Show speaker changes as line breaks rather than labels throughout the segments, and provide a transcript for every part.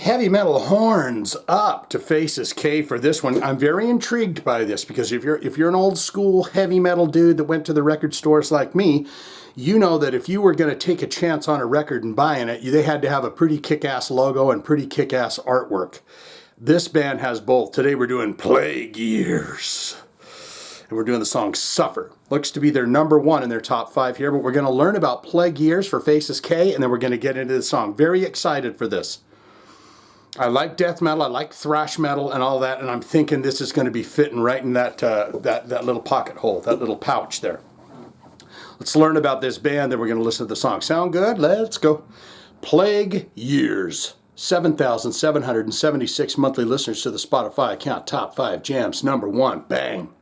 Heavy metal horns up to Faces K for this one. I'm very intrigued by this because if you're an old school heavy metal dude that went to the record stores like me, you know that if you were going to take a chance on a record and buying it, they had to have a pretty kick-ass logo and pretty kick-ass artwork. This band has both. Today we're doing Plague Years. And we're doing the song Suffer. Looks to be their number one in their top 5 here, but we're going to learn about Plague Years for Faces K, and then we're going to get into the song. Very excited for this. I like death metal, I like thrash metal and all that, and I'm thinking this is going to be fitting right in that little pocket hole, that little pouch there. Let's learn about this band, then we're going to listen to the song. Sound good? Let's go. Plague Years. 7,776 monthly listeners to the Spotify account. Top 5 jams. Number 1. Bang.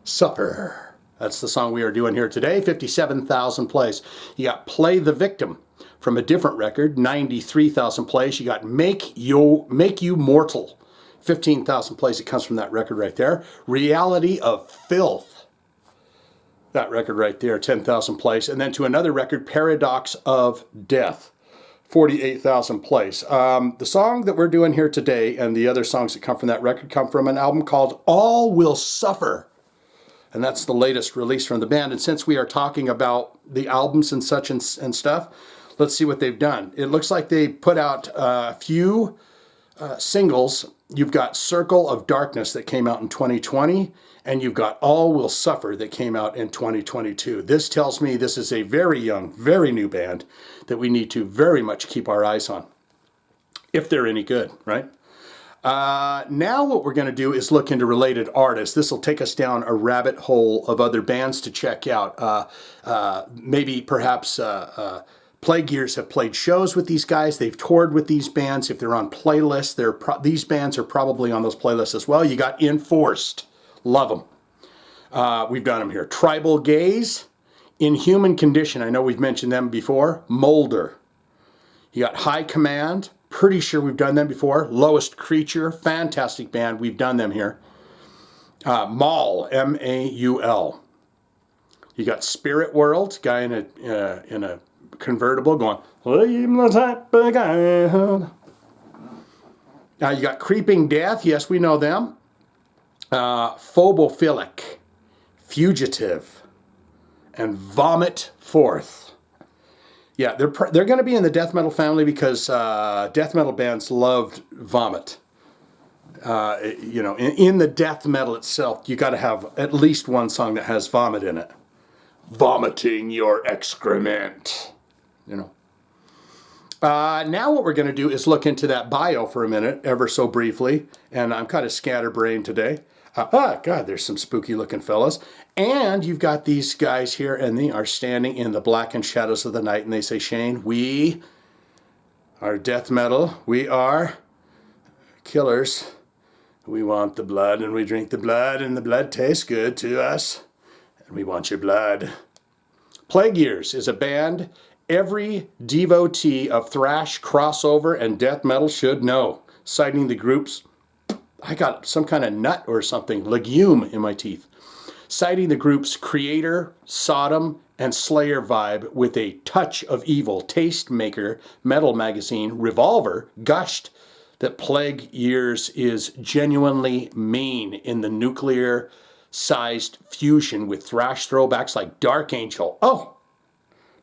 Suffer. That's the song we are doing here today. 57,000 plays. You got Play the Victim from a different record. 93,000 plays. You got Make You Mortal. 15,000 plays. It comes from that record right there. Reality of Filth. That record right there. 10,000 plays. And then to another record, Paradox of Death. 48,000 plays. The song that we're doing here today and the other songs that come from that record come from an album called All Will Suffer. And that's the latest release from the band. And since we are talking about the albums and such and stuff, let's see what they've done. It looks like they put out a few singles. You've got Circle of Darkness that came out in 2020, and you've got All Will Suffer that came out in 2022. This tells me this is a very young, very new band that we need to very much keep our eyes on, if they're any good, right? Now what we're going to do is look into related artists. This will take us down a rabbit hole of other bands to check out. Maybe perhaps Plague Years have played shows with these guys. They've toured with these bands. If they're on playlists, these bands are probably on those playlists as well. You got Enforced. Love them. We've done them here. Tribal Gaze. Inhuman Condition. I know we've mentioned them before. Molder. You got High Command. Pretty sure we've done them before. Lowest Creature. Fantastic band. We've done them here. Maul. M-A-U-L. You got Spirit World. Guy in a convertible going, I'm the type of guy. Now you got Creeping Death. Yes, we know them. Phobophilic, Fugitive, and Vomit Forth. Yeah, they're going to be in the death metal family because death metal bands loved Vomit. In the death metal itself, you got to have at least one song that has vomit in it. Vomiting your excrement. Now what we're going to do is look into that bio for a minute, ever so briefly. And I'm kind of scatterbrained today. God, there's some spooky looking fellas. And you've got these guys here, and they are standing in the blackened shadows of the night. And they say, Shane, we are death metal. We are killers. We want the blood, and we drink the blood, and the blood tastes good to us. And we want your blood. Plague Years is a band every devotee of thrash, crossover, and death metal should know. Citing the groups, I got some kind of nut or something, legume in my teeth. Citing the group's Creator, Sodom, and Slayer vibe with a touch of evil, Tastemaker metal magazine Revolver gushed that Plague Years is genuinely mean in the nuclear-sized fusion with thrash throwbacks like Dark Angel. Oh!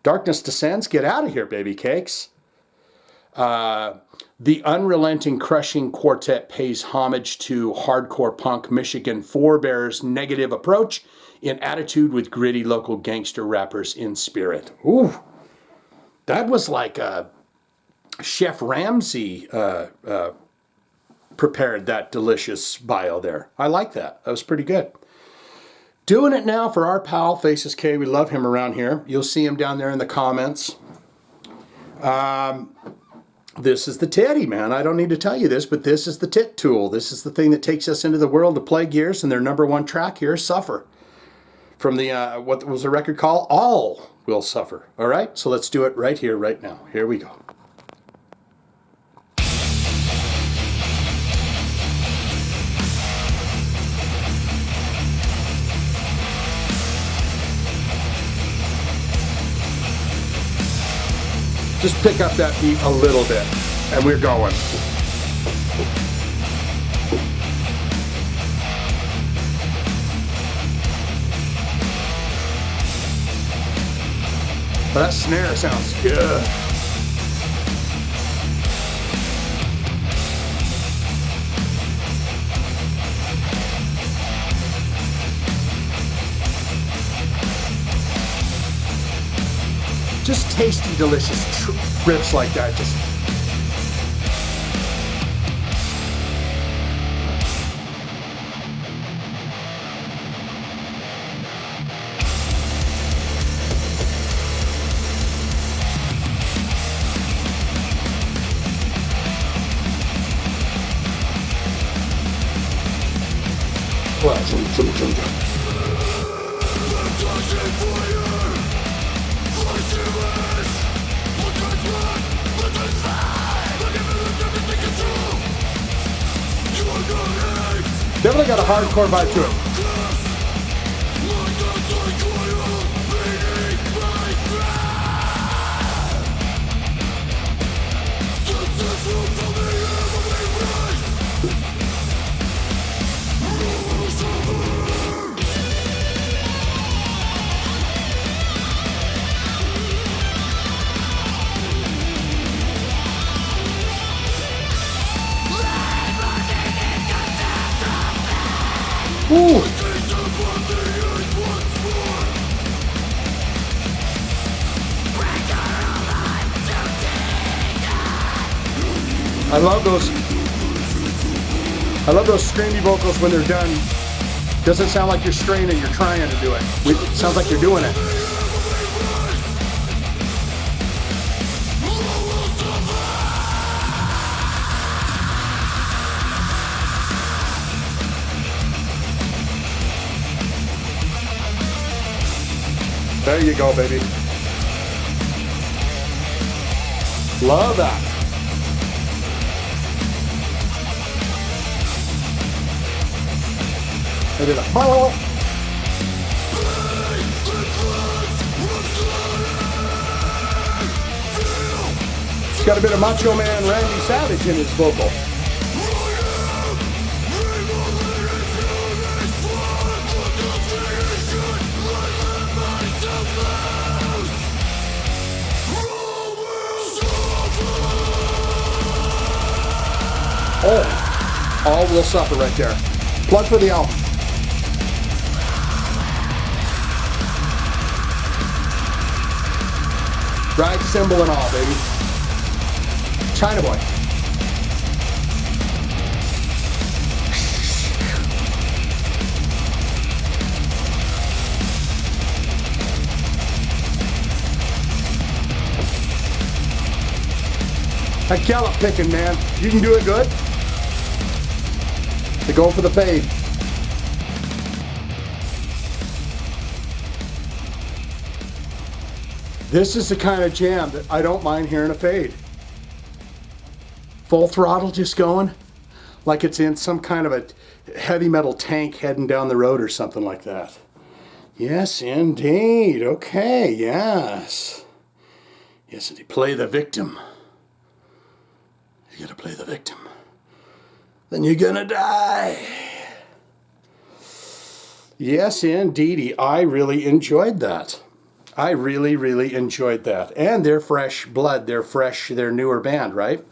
Darkness Descends, get out of here, baby cakes. The unrelenting, crushing quartet pays homage to hardcore punk Michigan forebears' negative approach in attitude with gritty local gangster rappers in spirit. Ooh, that was like Chef Ramsay prepared that delicious bio there. I like that. That was pretty good. Doing it now for our pal, Faces K. We love him around here. You'll see him down there in the comments. This is the titty, man. I don't need to tell you this, but this is the tit tool. This is the thing that takes us into the world of Plague Years, and their number one track here, Suffer. From the, what was the record called? All Will Suffer. All right, so let's do it right here, right now. Here we go. Just pick up that beat a little bit. And we're going. But that snare sounds good. Just tasty, delicious riffs like that. Just definitely got a hardcore vibe to it. Ooh. I love those screamy vocals when they're done. Doesn't sound like you're straining, you're trying to do it. It sounds like you're doing it. There you go, baby. Love that. I did a It's got a bit of Macho Man Randy Savage in his vocal. Oh, all will suffer right there. Plug for the album. Ride cymbal and all, baby. China Boy. That gallop picking, man. You can do it good. They're going for the fade. This is the kind of jam that I don't mind hearing a fade. Full throttle just going like it's in some kind of a heavy metal tank heading down the road or something like that. Yes, indeed. Okay, yes. Yes, indeed. Play the victim. You gotta play the victim. Then you're gonna die. Yes, indeedy. I really enjoyed that. I really, really enjoyed that. And they're fresh blood. They're fresh. They're a newer band, right?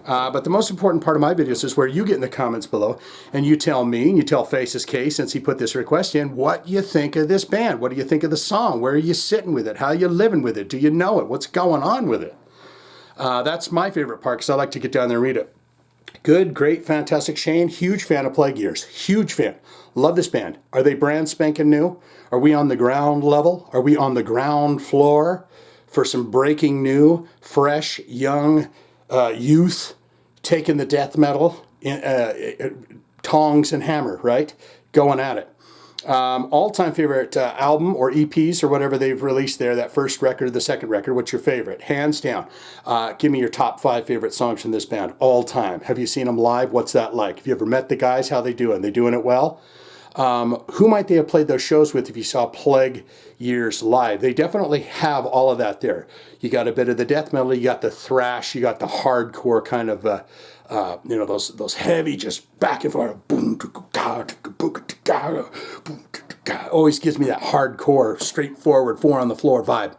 But the most important part of my videos is where you get in the comments below and you tell me, and you tell Faces K, since he put this request in, what you think of this band. What do you think of the song? Where are you sitting with it? How are you living with it? Do you know it? What's going on with it? That's my favorite part because I like to get down there and read it. Good, great, fantastic. Shane, huge fan of Plague Years. Huge fan. Love this band. Are they brand spanking new? Are we on the ground level? Are we on the ground floor for some breaking new, fresh, young youth taking the death metal, tongs and hammer, right? Going at it. All-time favorite album or EPs or whatever they've released there, that first record, the second record, what's your favorite? Hands down. Give me your top 5 favorite songs from this band, all time. Have you seen them live? What's that like? Have you ever met the guys? How they doing? They doing it well? Who might they have played those shows with if you saw Plague Years live? They definitely have all of that there. You got a bit of the death metal, you got the thrash, you got the hardcore kind of, you know, those heavy, just back and forth. Always gives me that hardcore, straightforward, four on the floor vibe.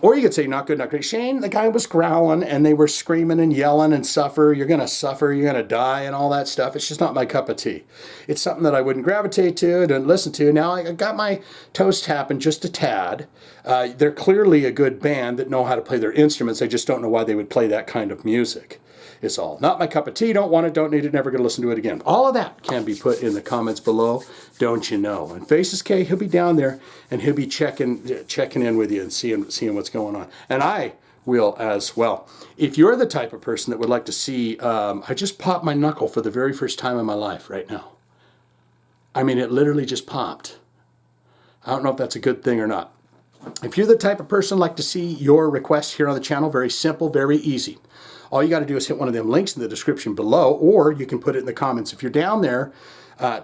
Or you could say not good, not great. Shane, the guy was growling and they were screaming and yelling and suffer. You're going to suffer. You're going to die and all that stuff. It's just not my cup of tea. It's something that I wouldn't gravitate to and listen to. Now I got my toes tapping just a tad. They're clearly a good band that know how to play their instruments. I just don't know why they would play that kind of music. It's all not my cup of tea. Don't want it, don't need it, never going to listen to it again. All of that can be put in the comments below, don't you know? And Faces K, he'll be down there and he'll be checking in with you and seeing what's going on. And I will as well. If you're the type of person that would like to see, I just popped my knuckle for the very first time in my life right now. I mean, it literally just popped. I don't know if that's a good thing or not. If you're the type of person like to see your requests here on the channel, very simple, very easy. All you got to do is hit one of them links in the description below, or you can put it in the comments. If you're down there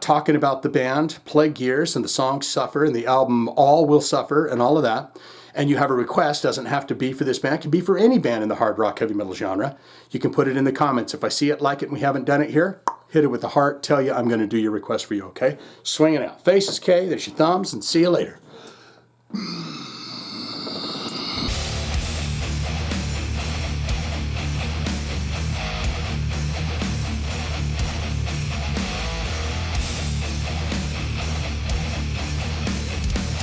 talking about the band Plague Years and the song Suffer and the album All Will Suffer and all of that, and you have a request, doesn't have to be for this band, it can be for any band in the hard rock heavy metal genre, you can put it in the comments. If I see it, like it, and we haven't done it here, hit it with the heart, tell you I'm going to do your request for you, okay? Swing it out. Faces K, there's your thumbs, and see you later.